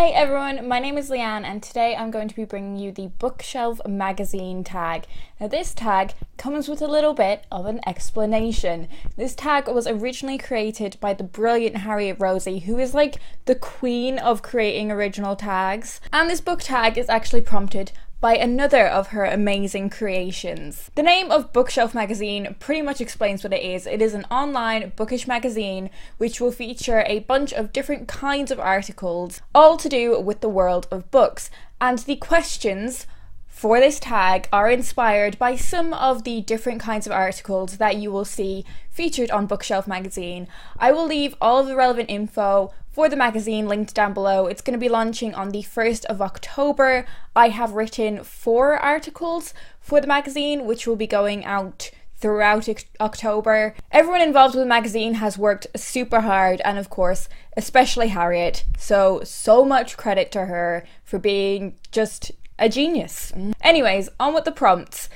Hi everyone, my name is Leanne and today I'm going to be bringing you the Bookshelf magazine tag. Now this tag comes with a little bit of an explanation. This tag was originally created by the brilliant Harriet Rosie, who is like the queen of creating original tags. And this book tag is actually prompted by another of her amazing creations. The name of Bookshelf magazine pretty much explains what it is. It is an online bookish magazine which will feature a bunch of different kinds of articles, all to do with the world of books. And the questions for this tag are inspired by some of the different kinds of articles that you will see featured on Bookshelf magazine. I will leave all of the relevant info for the magazine linked down below. It's going to be launching on the 1st of October. I have written 4 articles for the magazine, which will be going out throughout October. Everyone involved with the magazine has worked super hard, and of course, especially Harriet. So much credit to her for being just a genius. Anyways, on with the prompts.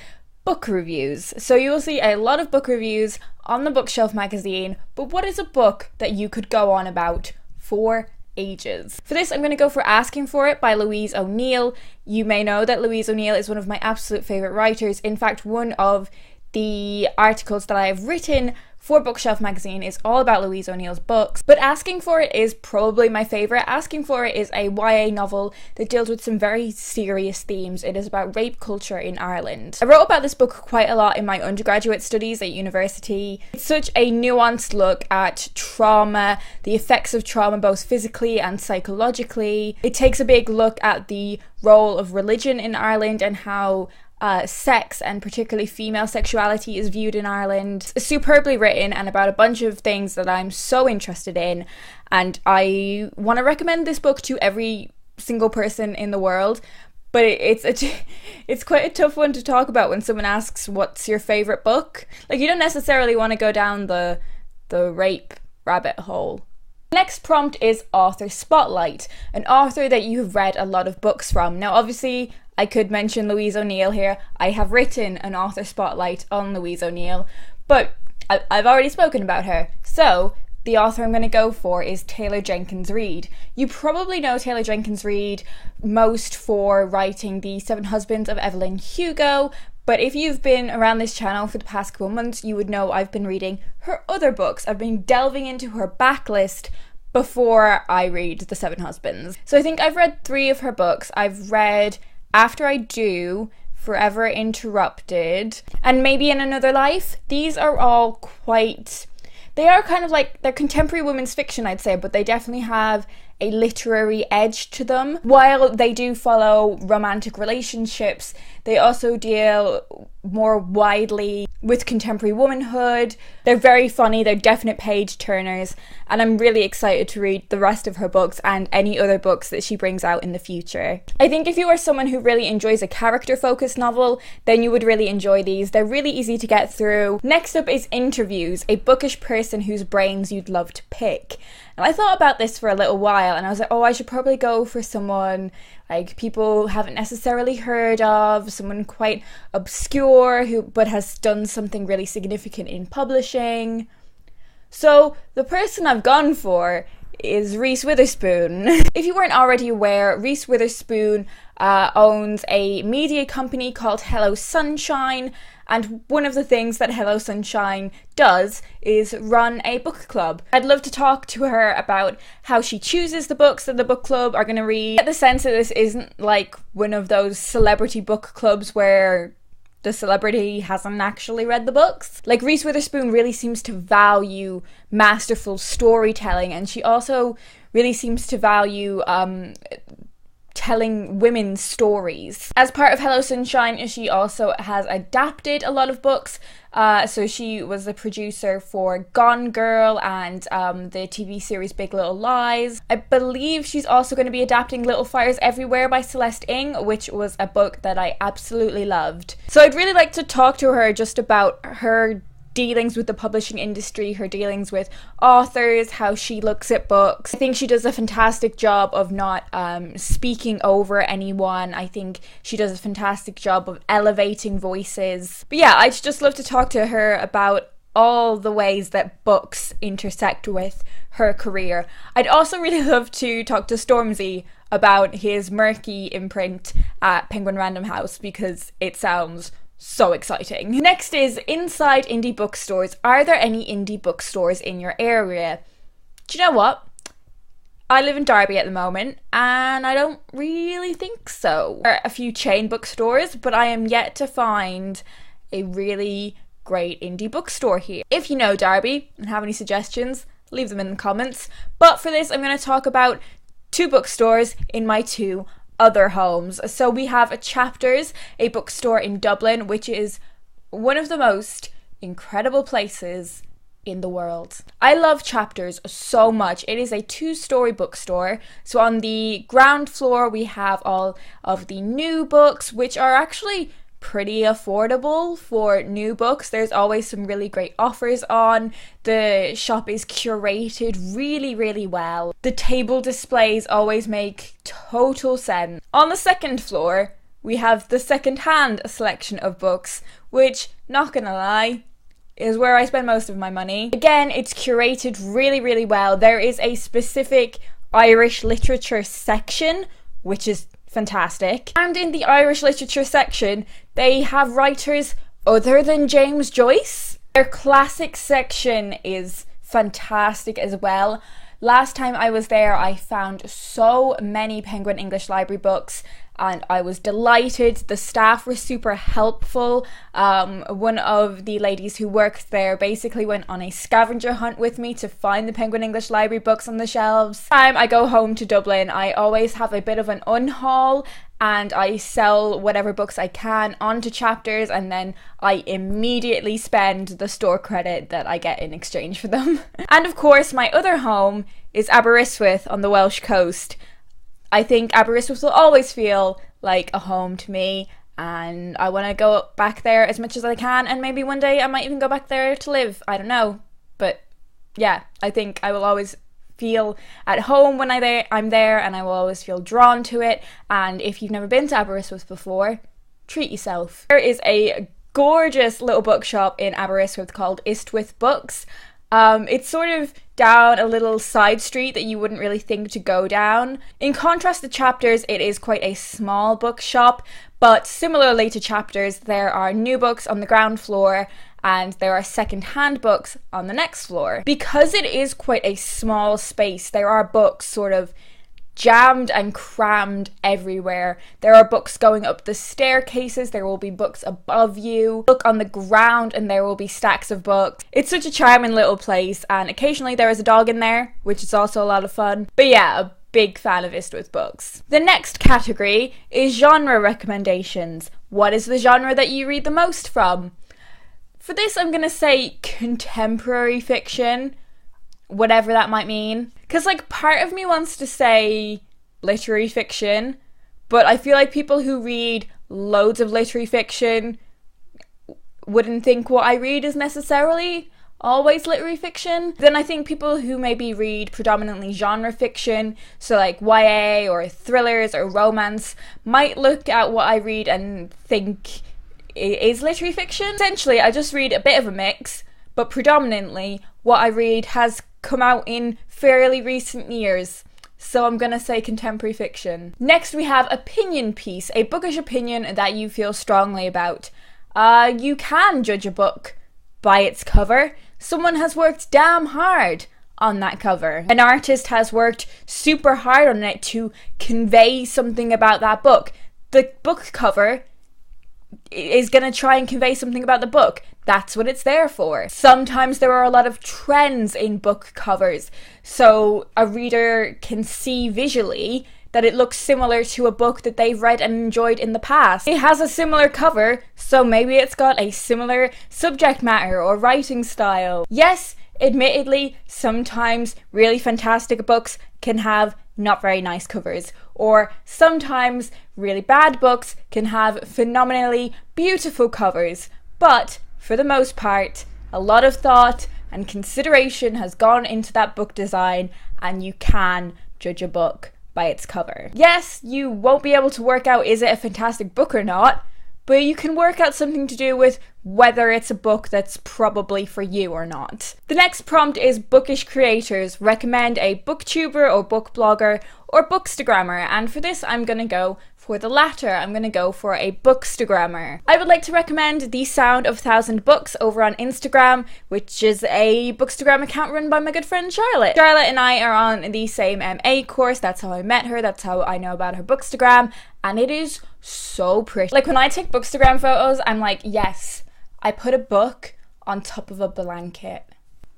Book reviews. So you will see a lot of book reviews on the Bookshelf magazine, but what is a book that you could go on about for ages? For this, I'm going to go for Asking For It by Louise O'Neill. You may know that Louise O'Neill is one of my absolute favourite writers. In fact, one of the articles that I have written for Bookshelf magazine is all about Louise O'Neill's books, but Asking For It is probably my favourite. Asking For It is a YA novel that deals with some very serious themes. It is about rape culture in Ireland. I wrote about this book quite a lot in my undergraduate studies at university. It's such a nuanced look at trauma, the effects of trauma both physically and psychologically. It takes a big look at the role of religion in Ireland and how sex and particularly female sexuality is viewed in Ireland. It's superbly written and about a bunch of things that I'm so interested in, and I want to recommend this book to every single person in the world. But it's quite a tough one to talk about when someone asks what's your favourite book. Like, you don't necessarily want to go down the rape rabbit hole. Next prompt is Author Spotlight, an author that you've read a lot of books from. Now obviously I could mention Louise O'Neill here. I have written an Author Spotlight on Louise O'Neill, but I've already spoken about her. So the author I'm going to go for is Taylor Jenkins Reid. You probably know Taylor Jenkins Reid most for writing The 7 Husbands of Evelyn Hugo, but if you've been around this channel for the past couple months, you would know I've been reading her other books. I've been delving into her backlist before I read The 7 Husbands. So I think I've read 3 of her books. I've read After I Do, Forever Interrupted, and Maybe in Another Life. These are all they are kind of like, they're contemporary women's fiction, I'd say, but they definitely have a literary edge to them. While they do follow romantic relationships, they also deal more widely with contemporary womanhood. They're very funny, they're definite page turners, and I'm really excited to read the rest of her books and any other books that she brings out in the future. I think if you are someone who really enjoys a character-focused novel, then you would really enjoy these. They're really easy to get through. Next up is Interviews, a bookish person whose brains you'd love to pick. And I thought about this for a little while and I was like, oh, I should probably go for someone like people haven't necessarily heard of, someone quite obscure but has done something really significant in publishing. So the person I've gone for is Reese Witherspoon. If you weren't already aware, Reese Witherspoon owns a media company called Hello Sunshine, and one of the things that Hello Sunshine does is run a book club. I'd love to talk to her about how she chooses the books that the book club are going to read. I get the sense that this isn't like one of those celebrity book clubs where the celebrity hasn't actually read the books. Like, Reese Witherspoon really seems to value masterful storytelling, and she also really seems to value telling women's stories. As part of Hello Sunshine, she also has adapted a lot of books. So she was the producer for Gone Girl and the TV series Big Little Lies. I believe she's also going to be adapting Little Fires Everywhere by Celeste Ng, which was a book that I absolutely loved. So I'd really like to talk to her just about her dealings with the publishing industry, her dealings with authors, how she looks at books. I think she does a fantastic job of not speaking over anyone. I think she does a fantastic job of elevating voices. But yeah, I'd just love to talk to her about all the ways that books intersect with her career. I'd also really love to talk to Stormzy about his murky imprint at Penguin Random House because it sounds so exciting. Next is inside indie bookstores. Are there any indie bookstores in your area? Do you know what? I live in Derby at the moment and I don't really think so. There are a few chain bookstores, but I am yet to find a really great indie bookstore here. If you know Derby and have any suggestions, leave them in the comments. But for this, I'm going to talk about 2 bookstores in my 2 other homes. So we have a Chapters, a bookstore in Dublin, which is one of the most incredible places in the world. I love Chapters so much. It is a 2-story bookstore. So on the ground floor, we have all of the new books, which are actually pretty affordable for new books. There's always some really great offers on. The shop is curated really, really well. The table displays always make total sense. On the second floor, we have the second-hand selection of books, which, not gonna lie, is where I spend most of my money. Again, it's curated really, really well. There is a specific Irish literature section, which is fantastic. And in the Irish literature section, they have writers other than James Joyce. Their classic section is fantastic as well. Last time I was there, I found so many Penguin English Library books and I was delighted. The staff were super helpful. One of the ladies who worked there basically went on a scavenger hunt with me to find the Penguin English Library books on the shelves. Time I go home to Dublin, I always have a bit of an unhaul and I sell whatever books I can onto Chapters and then I immediately spend the store credit that I get in exchange for them. And of course, my other home is Aberystwyth on the Welsh coast. I think Aberystwyth will always feel like a home to me and I want to go back there as much as I can, and maybe one day I might even go back there to live. I don't know. But yeah, I think I will always feel at home when I'm there and I will always feel drawn to it. And if you've never been to Aberystwyth before, treat yourself. There is a gorgeous little bookshop in Aberystwyth called Istwyth Books. It's sort of down a little side street that you wouldn't really think to go down. In contrast to Chapters, it is quite a small bookshop, but similarly to Chapters, there are new books on the ground floor and there are second-hand books on the next floor. Because it is quite a small space, there are books sort of jammed and crammed everywhere. There are books going up the staircases, there will be books above you, look on the ground and there will be stacks of books. It's such a charming little place and occasionally there is a dog in there, which is also a lot of fun. But yeah, a big fan of Istwyth Books. The next category is genre recommendations. What is the genre that you read the most from? For this, I'm gonna say contemporary fiction, whatever that might mean. Because, like, part of me wants to say literary fiction, but I feel like people who read loads of literary fiction wouldn't think what I read is necessarily always literary fiction. Then I think people who maybe read predominantly genre fiction, so like YA or thrillers or romance, might look at what I read and think it is literary fiction. Essentially, I just read a bit of a mix, but predominantly what I read has come out in fairly recent years. So I'm gonna say contemporary fiction. Next we have opinion piece, a bookish opinion that you feel strongly about. You can judge a book by its cover. Someone has worked damn hard on that cover. An artist has worked super hard on it to convey something about that book. The book cover is going to try and convey something about the book. That's what it's there for. Sometimes there are a lot of trends in book covers, so a reader can see visually that it looks similar to a book that they've read and enjoyed in the past. It has a similar cover, so maybe it's got a similar subject matter or writing style. Yes, admittedly, sometimes really fantastic books can have not very nice covers, or sometimes really bad books can have phenomenally beautiful covers, but for the most part, a lot of thought and consideration has gone into that book design, and you can judge a book by its cover. Yes, you won't be able to work out is it a fantastic book or not, but you can work out something to do with whether it's a book that's probably for you or not. The next prompt is bookish creators. Recommend a booktuber or book blogger or bookstagrammer, and for this I'm going to go for the latter. I'm going to go for a bookstagrammer. I would like to recommend The Sound of 1,000 Books over on Instagram, which is a bookstagram account run by my good friend Charlotte. Charlotte and I are on the same MA course. That's how I met her. That's how I know about her bookstagram, and it is so pretty. Like, when I take bookstagram photos, I'm like, yes, I put a book on top of a blanket.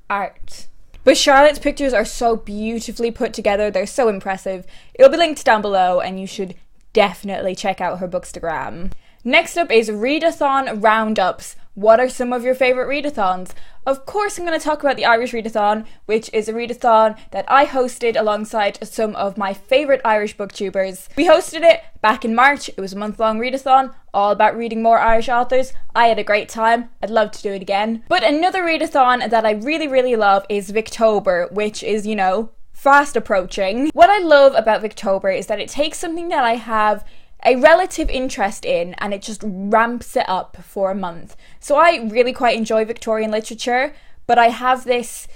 Art. But Charlotte's pictures are so beautifully put together. They're so impressive. It'll be linked down below, and you should definitely check out her bookstagram. Next up is readathon roundups. What are some of your favourite readathons? Of course, I'm going to talk about the Irish Readathon, which is a readathon that I hosted alongside some of my favourite Irish booktubers. We hosted it back in March. It was a month-long readathon, all about reading more Irish authors. I had a great time. I'd love to do it again. But another readathon that I really love is Victober, which is, you know, fast approaching. What I love about Victober is that it takes something that I have a relative interest in and it just ramps it up for a month. So I really quite enjoy Victorian literature, but I have this,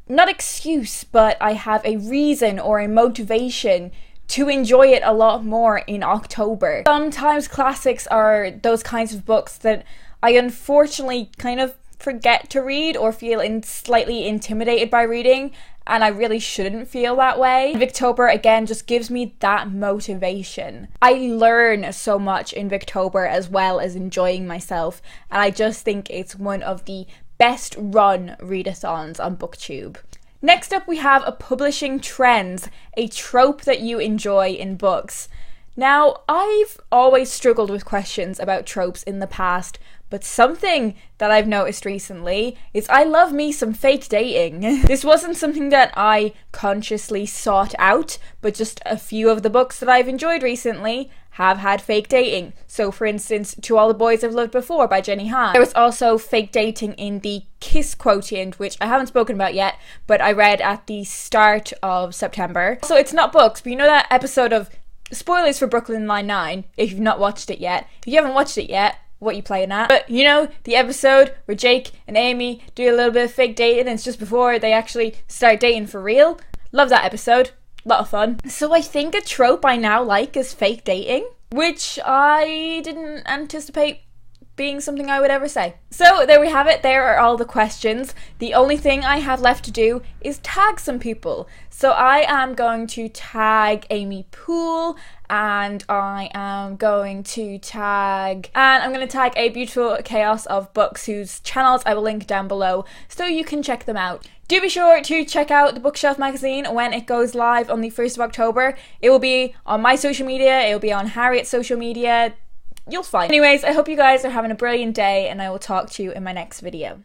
not excuse, but I have a reason or a motivation to enjoy it a lot more in October. Sometimes classics are those kinds of books that I unfortunately kind of forget to read or feel slightly intimidated by reading, and I really shouldn't feel that way. Victober, again, just gives me that motivation. I learn so much in Victober as well as enjoying myself, and I just think it's one of the best run readathons on BookTube. Next up, we have a publishing trends, a trope that you enjoy in books. Now, I've always struggled with questions about tropes in the past, but something that I've noticed recently is I love me some fake dating. This wasn't something that I consciously sought out, but just a few of the books that I've enjoyed recently have had fake dating. So, for instance, To All the Boys I've Loved Before by Jenny Han. There was also fake dating in the Kiss Quotient, which I haven't spoken about yet, but I read at the start of September. So it's not books, but you know that episode of spoilers for Brooklyn Nine-Nine, if you've not watched it yet. If you haven't watched it yet, what you playing at? But you know, the episode where Jake and Amy do a little bit of fake dating and it's just before they actually start dating for real. Love that episode. Lot of fun. So I think a trope I now like is fake dating, which I didn't anticipate being something I would ever say. So there we have it. There are all the questions. The only thing I have left to do is tag some people. So I am going to tag Amy Poole, and I am going to tag A Beautiful Chaos of Books, whose channels I will link down below so you can check them out. Do be sure to check out the Bookshelf magazine when it goes live on the 1st of October. It will be on my social media, it will be on Harriet's social media. You'll find. Anyways, I hope you guys are having a brilliant day, and I will talk to you in my next video.